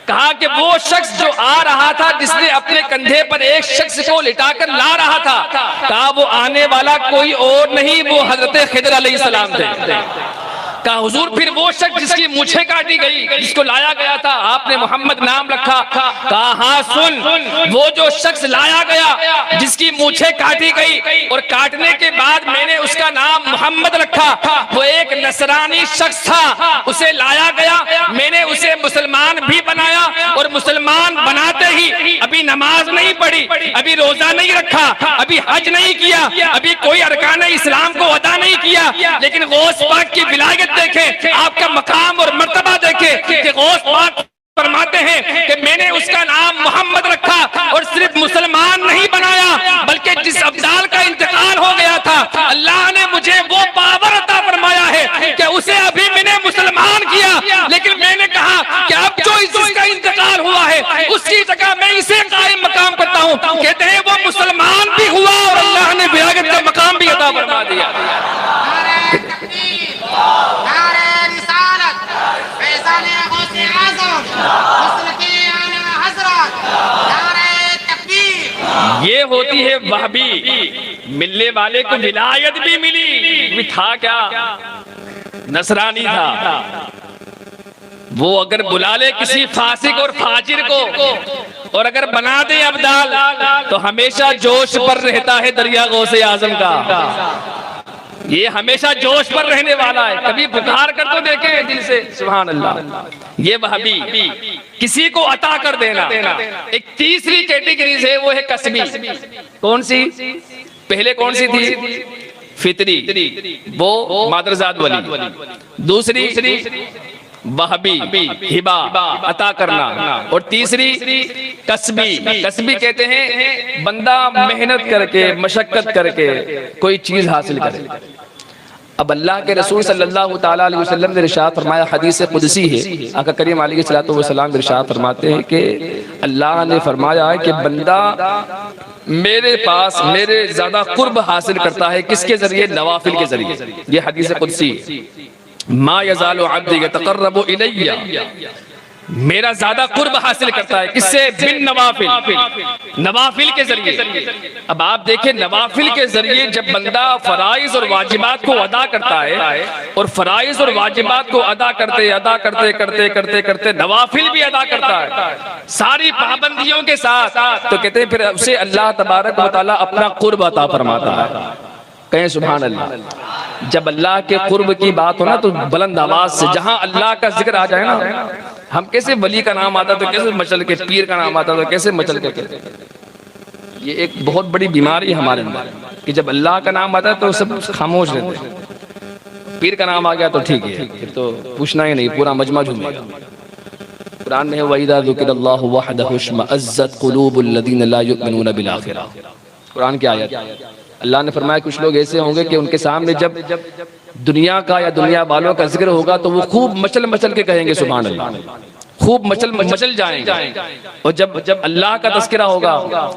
कहा कि वो शख्स जो आ रहा था जिसने अपने कंधे पर एक शख्स को लिटाकर ला रहा था, कहा वो आने वाला कोई और नहीं, वो हजरत खिदर अलैहिस्सलाम थे। कहा हुजूर फिर वो शख्स जिसकी मूछें काटी गई, जिसको लाया गया था, आपने मोहम्मद नाम रखा। कहा हाँ सुन, वो जो शख्स लाया गया जिसकी मूछें काटी गई और काटने के बाद मैंने उसका नाम मोहम्मद रखा, वो एक नसरानी शख्स था। उसे लाया गया, मैंने उसे मुसलमान भी बनाया और मुसलमान बनाते ही अभी नमाज नहीं पढ़ी, अभी रोजा नहीं रखा, अभी हज नहीं किया, अभी कोई अरकान इस्लाम को अदा नहीं किया, लेकिन गौस पाक की विलायत देखे, आपका मकाम और मर्तबा देखे कि गौस पाक फरमाते हैं कि मैंने उसका नाम मोहम्मद रखा और सिर्फ मुसलमान नहीं बनाया बल्कि जिस अब्दाल का इंतकाल हो गया था अल्लाह ने मुझे वो पावर अता फरमाया है कि उसे अभी मैंने मुसलमान किया, लेकिन मैंने कहा कि अब जो जिसका इंतकाल हुआ है उसकी जगह मैं इसे कायम मकाम करता हूँ। कहते हैं वो मुसलमान भी हुआ और अल्लाह ने विलायत का मकाम भी अता फरमा दिया। ये होती है वहबी, मिलने वाले को विलायत भी मिली, भी था क्या? नसरानी था। वो अगर बुला ले किसी फासिक और फाजिर को और अगर बना दे अब्दाल तो हमेशा जोश पर रहता है दरिया गौसे आजम का। ये हमेशा जोश पर रहने वाला है, कभी बुखार कर तो देखे दिल से, सुभान अल्लाह। ये वहाबी किसी को अता कर देना। एक तीसरी कैटेगरी है, वो है कसबी। कौन सी? पहले कौन सी थी? फितरी, वो मादरजात वाली। दूसरी वहाबी, हिबा, अता करना। और तीसरी कसबी। कसबी कहते हैं बंदा मेहनत करके, मशक्कत करके कोई चीज हासिल करे। अब अल्लाह के रसूल सल्लल्लाहु ताला अलैहि वसल्लम ने इरशाद फरमाया, हदीस कुदसी है, आका करीम अलैहिस्सलातु वस्सलाम इरशाद फरमाते हैं कि अल्लाह ने फरमाया है कि बंदा मेरे पास मेरे ज्यादा कुर्ब हासिल करता है, किसके जरिए? नवाफिल के जरिए। ये हदीस कुदसी है। मा यज़ालु अब्दी यतक़र्रबु इलैया, मेरा ज्यादा कुर्ब हासिल करता है, किससे? बिन नवाफिल, नवाफिल के जरिए। अब आप देखें, नवाफिल के जरिए जब बंदा फराइज और वाजिबात को अदा करता है, और फराइज और वाजिबात को अदा करते करते करते करते नवाफिल भी अदा करता है सारी पाबंदियों के साथ, तो कहते हैं फिर उसे अल्लाह तबारक व तआला अपना कुर्ब अता फरमाता है। कहें सुभान अल्लाह। जब अल्लाह के कुर्ब की बात हो ना, तो बुलंद आवाज से जहां अल्लाह का जिक्र आ जाए ना, हम कैसे वली का नाम आता तो कैसे मचल के, पीर का नाम आता तो कैसे मचल के कहते। ये एक बहुत बड़ी बीमारी है हमारे अंदर कि जब अल्लाह का नाम आता है तो सब खामोश रहते हैं। पीर का नाम आ गया तो ठीक है, फिर तो पूछना ही नहीं, पूरा मजमा झूमेगा। कुरान में है वइदा ज़ुकिरल्लाहु वहदहु इश्मअज़्ज़त क़ुलूबुल लज़ीना ला युमिनूना बिल आखिरह। कुरान की आयत। अल्लाह ने फरमाया कुछ लोग ऐसे होंगे कि उनके सामने जब दुनिया का या दुनिया वालों का जिक्र होगा तो वो खूब मचल मचल के कहेंगे सुभान अल्लाह, खूब मचल जाएंगे। और जब अल्लाह का तज़किरा होगा,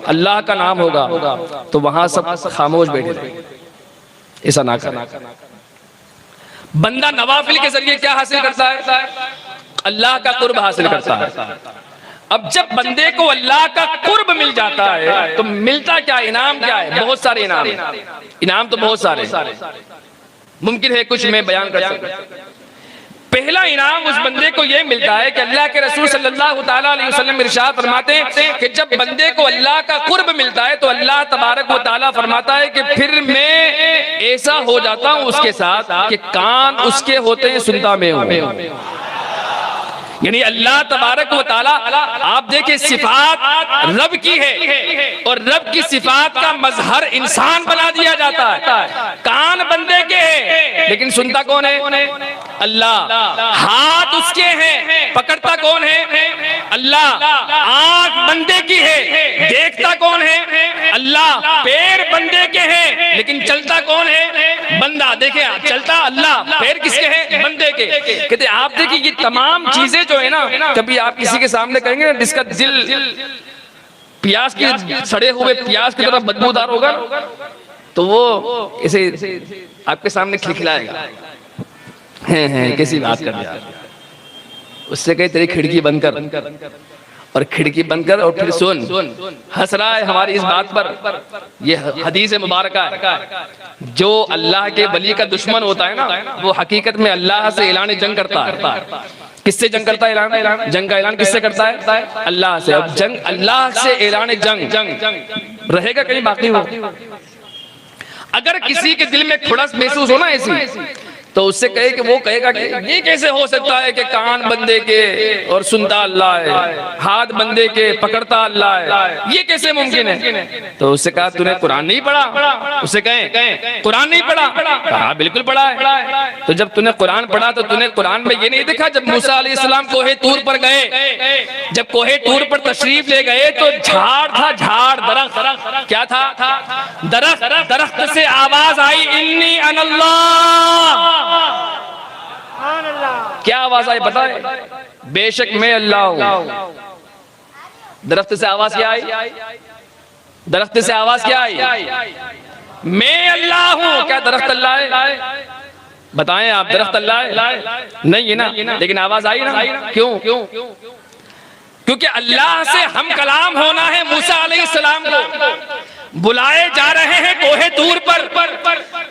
अल्लाह का नाम होगा, तो वहां सब खामोश बैठे रहेंगे। ऐसा ना करना। बंदा नवाफिल के जरिए क्या हासिल करता है? अल्लाह का कुर्ब हासिल करता है। अब जब बंदे को अल्लाह का कुर्ब मिल जाता है तो मिलता क्या? इनाम क्या है? बहुत सारे इनाम। इनाम तो बहुत सारे, मुमकिन है कुछ मैं बयान कर सकूं। पहला इनाम उस बंदे को यह मिलता है कि अल्लाह के रसूल सल्लल्लाहु ताला अलैहि वसल्लम इरशाद फरमाते हैं कि जब बंदे को अल्लाह का कुर्ब मिलता है तो अल्लाह तबारक व ताला फरमाता है कि फिर मैं ऐसा हो जाता हूं उसके साथ कि कान उसके होते हैं, सुनता मैं हूं। यानी अल्लाह तबारक व ताला, आप देखिए सिफात रब की है और रब की सिफात का मजहर इंसान बना दिया जाता है। कान बंदे के हैं लेकिन सुनता कौन है? अल्लाह। हाथ उसके हैं, पकड़ता कौन है? अल्लाह। आंख बंदे की है, देखता कौन है? अल्लाह। पैर बंदे के हैं लेकिन चलता कौन है? बंदा। देखिए चलता अल्लाह, पैर किसके हैं? बंदे के। कहते आप देखिए ये तमाम चीजें जो है ना, कभी आप किसी के सामने कहेंगे जिसका दिल प्याज के सड़े हुए प्याज की तरह बदबूदार होगा तो वो इसे आपके सामने खिलखिलाएगा, हैं कैसी बात कर रहा है। उससे कहे तेरी खिड़की बंद कर, और खिड़की बंद कर और फिर सुन। हंस रहा है हमारी इस बात पर। ये हदीस मुबारक है, जो अल्लाह के वली का दुश्मन होता है ना, वो हकीकत में अल्लाह से ऐलान जंग करता है। किससे जंग करता है? ऐलान जंग का ऐलान किससे करता है? अल्लाह से। अब जंग अल्लाह से ऐलान जंग रहेगा कहीं बाकी हो। अगर किसी के दिल में खुड़स महसूस हो ना ऐसी, तो उससे कहे कि वो कहेगा कि ये कैसे हो सकता है कि कान बंदे के और सुनता अल्लाह है, हाथ बंदे के पकड़ता अल्लाह है, ये कैसे मुमकिन है? तो उससे कहा तूने कुरान नहीं पढ़ा? उससे कहें कुरान नहीं पढ़ा? हाँ बिल्कुल पढ़ा है। तो जब तूने कुरान पढ़ा तो तूने कुरान में ये नहीं देखा जब मूसा अलैहिस्सलाम कोहे तूर पर गए, जब कोहे तूर पर तशरीफ ले गए तो झाड़ था, झाड़ दरख्त क्या था? दरख्त। दरख्त से आवाज आई इन्नी अनल्लाह। क्या आवाज आई पता है? बेशक मैं अल्लाह हूं। दरख्त से आवाज क्या आई? दरख्त से आवाज क्या आई? मैं अल्लाह हूं। क्या दरख्त अल्लाह है? बताएं आप, दरख्त अल्लाह है? नहीं है ना, लेकिन आवाज आई ना। क्यों? क्योंकि अल्लाह से हम कलाम होना है। मूसा अलैहिस्सलाम को बुलाए जा रहे हैं कोहे तूर पर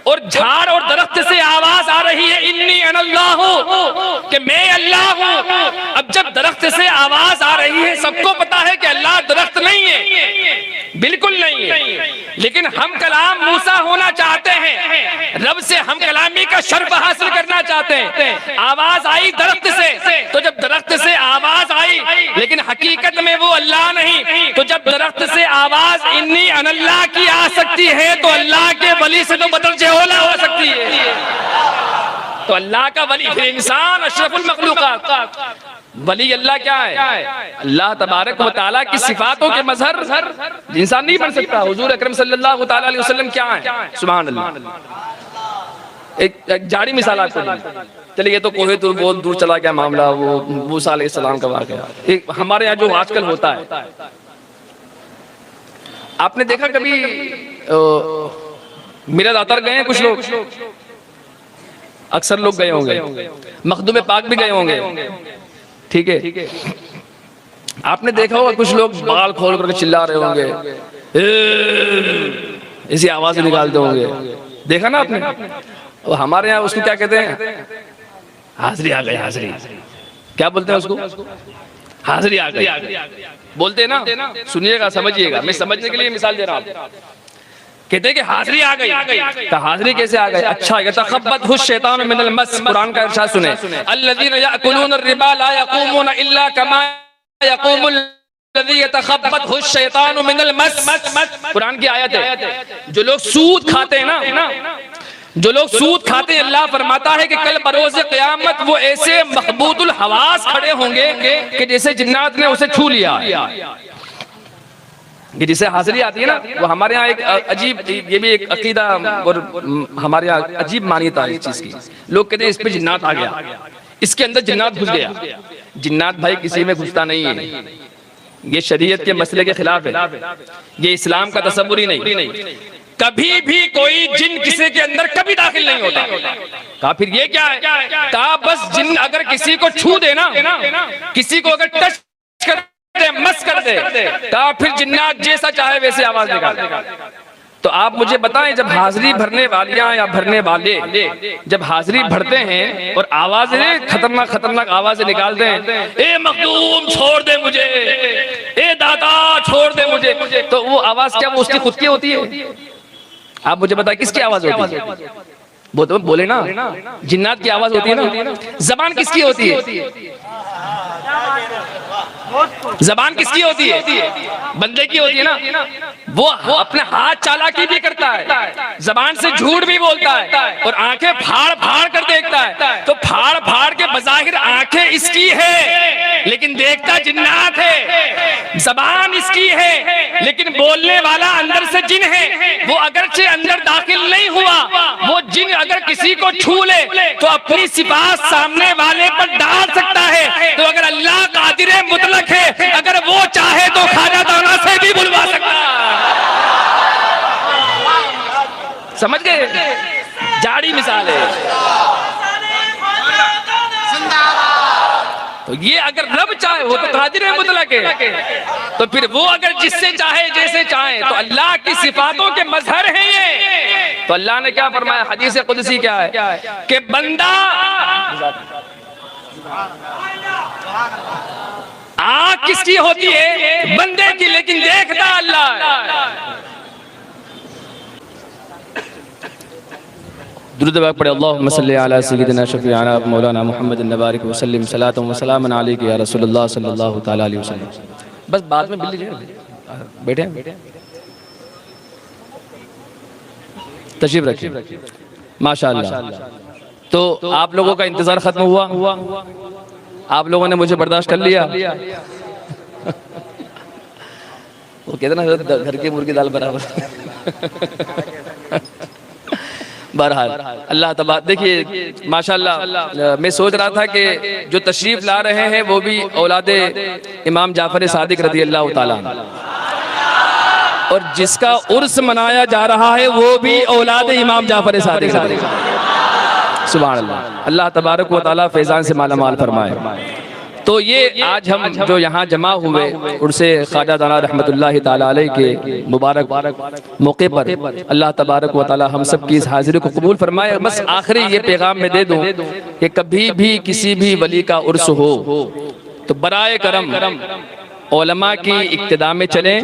और झाड़ और दरख्त से आवाज आ रही है इन्नी अनल्लाह कि मैं अल्लाह हूं। अब जब दरख्त से आवाज आ रही है, सबको पता है कि अल्लाह दरख्त नहीं है। बिल्कुल नहीं है। लेकिन हम कलाम मूसा होना चाहते हैं, रब से हम कलामी का शर्फ हासिल करना चाहते हैं। आवाज आई दरख्त से, तो जब दरख्त से आवाज आई, लेकिन हकीकत में वो अल्लाह नहीं, तो जब दरख्त से आवाज इन्नी अनल्लाह की आ सकती है, तो अल्लाह के वली से तो बदरजे औला हो सकती है। तो अल्लाह का वली फिर इंसान अशरफुल मखलूकात। वली अल्लाह क्या है? अल्लाह तबारक व तआला की सिफातों के मजहर इंसान नहीं बन सकता। हुजूर अकरम सल्लल्लाहु तआला अलैहि वसल्लम क्या है? सुभान अल्लाह। एक जाड़ी मिसाल आपको दी। चलिए ये तो कोहे तो बहुत दूर चला गया मामला, वो मूसा अलैहिस्सलाम का वाक़या। एक हमारे यहाँ जो आजकल होता है, आपने देखा कभी मेरा दातर गए हैं कुछ लोग, अक्सर लोग गए होंगे, मखदूम पाक भी गए होंगे, ठीक है। आपने देखा होगा कुछ लोग बाल खोल करके चिल्ला रहे होंगे, ऐसी आवाज निकालते होंगे, देखा ना आपने? और हमारे यहाँ उसको क्या कहते हैं? हाजिरी आ गई। हाजिरी क्या बोलते हैं उसको? हाजिरी आ गई बोलते हैं ना। सुनिएगा, समझिएगा, मैं समझने के लिए मिसाल दे रहा हूँ। कहते हैं कि हाजिरी आ गई। तो हाजिरी कैसे आ गई? अच्छा, यतखब्बतहु शैतानु मिनल मस, कुरान का इरशाद सुने, अल्लज़ीना याकुलूना रिबा ला यक़ूमूना इल्ला कमा यक़ूमुल लज़ी यतखब्बतहु शैतानु मिनल मस। कुरान की आयत है। जो लोग सूद खाते हैं ना, जो लोग सूद खाते हैं, अल्लाह फरमाता है कि कल बरोज़े क़यामत वो ऐसे मखबूतुल हवास खड़े होंगे कि जैसे जिन्नात ने उसे छू लिया। ये जिसे हाजिरी आती है ना, वो हमारे यहाँ एक अजीब, ये भी एक अकीदा और हमारे यहाँ अजीब मान्यता है इस चीज की। लोग कहते हैं इस पे जिन्नात आ गया, इसके अंदर जिन्नात घुस गया। जिन्नात भाई किसी में घुसता नहीं है, ये शरीयत के मसले के खिलाफ है, ये इस्लाम का तसव्वुर ही नहीं। कभी भी कोई जिन किसी के अंदर कभी दाखिल नहीं होता। कहा फिर ये क्या है? कहा बस जिन अगर किसी को छू देना, किसी को अगर टच कर मस कर दे, तो फिर जिन्नात जैसा चाहे वैसे आवाज निकाल। तो आप मुझे बताएं, जब हाजिरी भरने वालियां या भरने वाले जब हाजिरी भरते हैं और आवाजें खतरनाक आवाजें निकालते हैं, ए मखदूम छोड़ दे मुझे, ए दादा छोड़ दे मुझे, तो वो आवाज क्या वो उसकी खुद की होती है? आप मुझे बताएं किसकी आवाज होती है? वो तो बोले ना, जिन्नात की आवाज होती है ना। जबान किसकी होती है? जबान किसकी होती है? बंदे की होती है ना। वो अपने हाथ चालाकी भी करता है, जबान से झूठ भी बोलता है, और आंखें फाड़ फाड़ कर देखता है। तो फाड़ फाड़ के बज़ाहिर आंखें इसकी है, लेकिन देखता जिन्नात है। जबान इसकी है, लेकिन बोलने वाला अंदर से जिन है। वो अगरचे अंदर दाखिल नहीं हुआ, वो जिन अगर किसी को छू ले तो अपनी सिफात सामने वाले पर डाल सकता है। तो अगर अल्लाह कादिर मुतलक है, अगर वो चाहे तो ख्वाजा दाना से भी बुलवा सकता है। समझ गए? जाड़ी मिसाल है। तो ये अगर रब चाहे, वो तो कादिर मुतलक है, तो फिर वो अगर जिससे चाहे जैसे चाहे, तो अल्लाह की सिफातों के मजहर हैं ये। तो अल्लाह ने क्या फरमाया? हदीस कुदसी क्या है कि बंदा आँख किसकी होती है? बंदे की, लेकिन देखता अल्लाह है। दुरूद पाक पढ़े, अल्लाहुम्मा सल्ली अला सय्यिदिना शफीअना मौलाना मुहम्मद नबारिक वसल्लम सलातु व सलामन अलैका या रसूलुल्लाह सल्लल्लाहु तआला अलैहि वसल्लम। बस बाद में मिल लीजिए, बैठे तशरीफ रखिए। माशाअल्लाह। तो आप लोगों का इंतजार खत्म हुआ, आप लोगों ने मुझे बर्दाश्त कर लिया। वो कहते ना घर की मुर्गी दाल बराबर। बहरहाल अल्लाह तबार, देखिए माशाअल्लाह, मैं सोच रहा था कि जो तशरीफ ला रहे हैं वो भी औलादे इमाम जाफर सादिक रज़ी अल्लाह ताला, और जिसका उर्स मनाया जा रहा है वो भी औलादे इमाम जाफर सादिक। सुभान अल्लाह। अल्लाह तबारक व तआला फैज़ान से माला माल फरमाए। तो ये आज हम जो यहाँ जमा हुए, उनसे ख्वाजा दाना रहमतुल्लाहि ताला अलैह के मुबारक मौके पर अल्लाह तबारक व तआला हम सब की इस हाजिरी को कबूल फरमाए। बस आखिरी ये पैगाम में दे दूं कि कभी भी किसी भी वली का उर्स हो तो बराए करम उलमा की इक्तिदा में चले,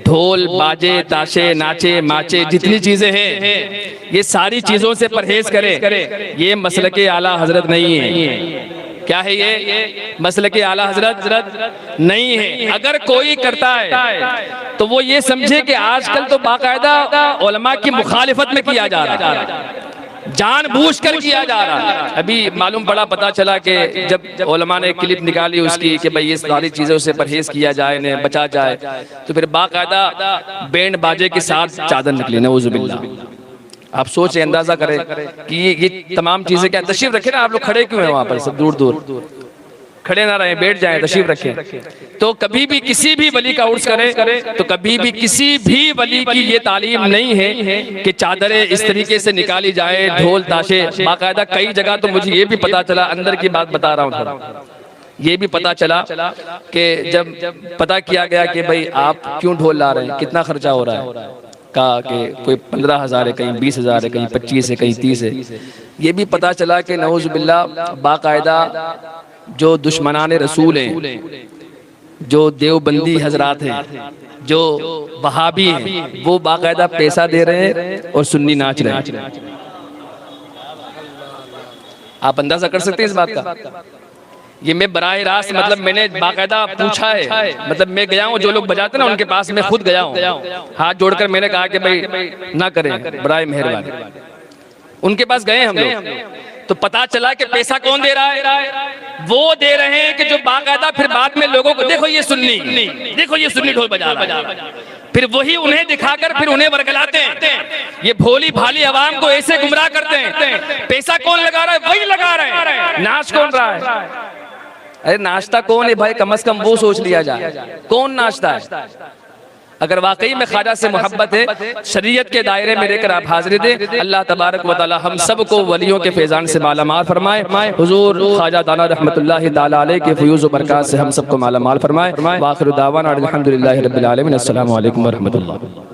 ढोल बाजे ताशे नाचे माचे जितनी चीजें हैं ये सारी चीजों से परहेज करें। ये मसलके आला हजरत नहीं है। क्या है ये? मसलके आला हजरत नहीं है। अगर कोई करता है तो वो ये समझे कि आजकल तो बाकायदा उलमा की मुखालिफत में किया जा रहा है, जानबूझकर किया जा रहा है। अभी मालूम पड़ा, पता चला कि जब उलमा ने क्लिप निकाली उसकी कि भाई ये सारी चीजों से परहेज किया जाए, इन्हें बचा जाए, तो फिर बाकायदा बैंड बाजे के साथ चादर निकली, नऊजुबिल्लाह। आप सोचें, अंदाजा करें कि ये तमाम चीजें क्या। तशरीफ रखें ना, आप लोग खड़े क्यों हैं वहां पर? सब दूर दूर खड़े ना रहें, बैठ जाएं, तशरीफ रखें। तो कभी भी किसी भी वली का उर्स करें तो कभी भी किसी भी वली की ये तालीम नहीं है कि चादरें इस तरीके से निकाली जाए, ढोल ताशे। बाकायदा कई जगह तो मुझे ये भी पता चला, अंदर की बात बता रहा हूँ थोड़ा, ये भी पता चला कि जब पता किया गया कि भाई आप क्यों ढोल ला रहे हैं, कितना खर्चा हो रहा है, कहा कि कोई 15,000 है, कहीं 20,000 है, कहीं 25 है, कहीं 30 है। ये भी पता चला कि नऊजुबिल्लाह बाकायदा जो दुश्मनाने रसूल हैं, जो देवबंदी हजरात हैं, जो वहाबी हैं, वो बाकायदा पैसा दे रहे हैं और सुन्नी नाच रहे हैं। आप अंदाजा कर सकते हैं इस बात का। ये मैं बराह रास्त मतलब मैंने बाकायदा पूछा है, मतलब मैं गया हूँ, जो लोग बजाते ना उनके पास मैं खुद गया हूँ, हाथ जोड़कर मैंने कहा कि भाई ना करें, बराए मेहरबानी। उनके पास गए हम लोग तो पता चला कि पैसा कौन दे रहा है? वो दे रहे हैं कि जो बाकायदा फिर बाद में लोगों को देखो ये सुन्नी, देखो ये सुन्नी ढोल बजा रहा है, फिर वही उन्हें दिखाकर फिर उन्हें वर्गलाते हैं। ये भोली भाली आवाम को ऐसे गुमराह करते हैं। पैसा कौन लगा रहा है? वही लगा रहे हैं। नाच कौन रहा है? अरे नाचता कौन है भाई? कम से कम वो सोच लिया जाए, कौन नाचता है? अगर वाकई में ख्वाजा से मोहब्बत है, शरीयत के दायरे में रहकर आप हाजिरी दें। अल्लाह तबारक व तआला हम सब को वलियों के फैजान से मालामाल फरमाए। हुजूर ख्वाजा दाना रहमतुल्लाहि तआला अलैह के फयूज़ व बरकात से हम सबको मालामाल फरमाए। व आखिरु दावाना अल्हम्दुलिल्लाहि रब्बिल आलमीन। अस्सलामु अलैकुम व रहमतुल्लाह।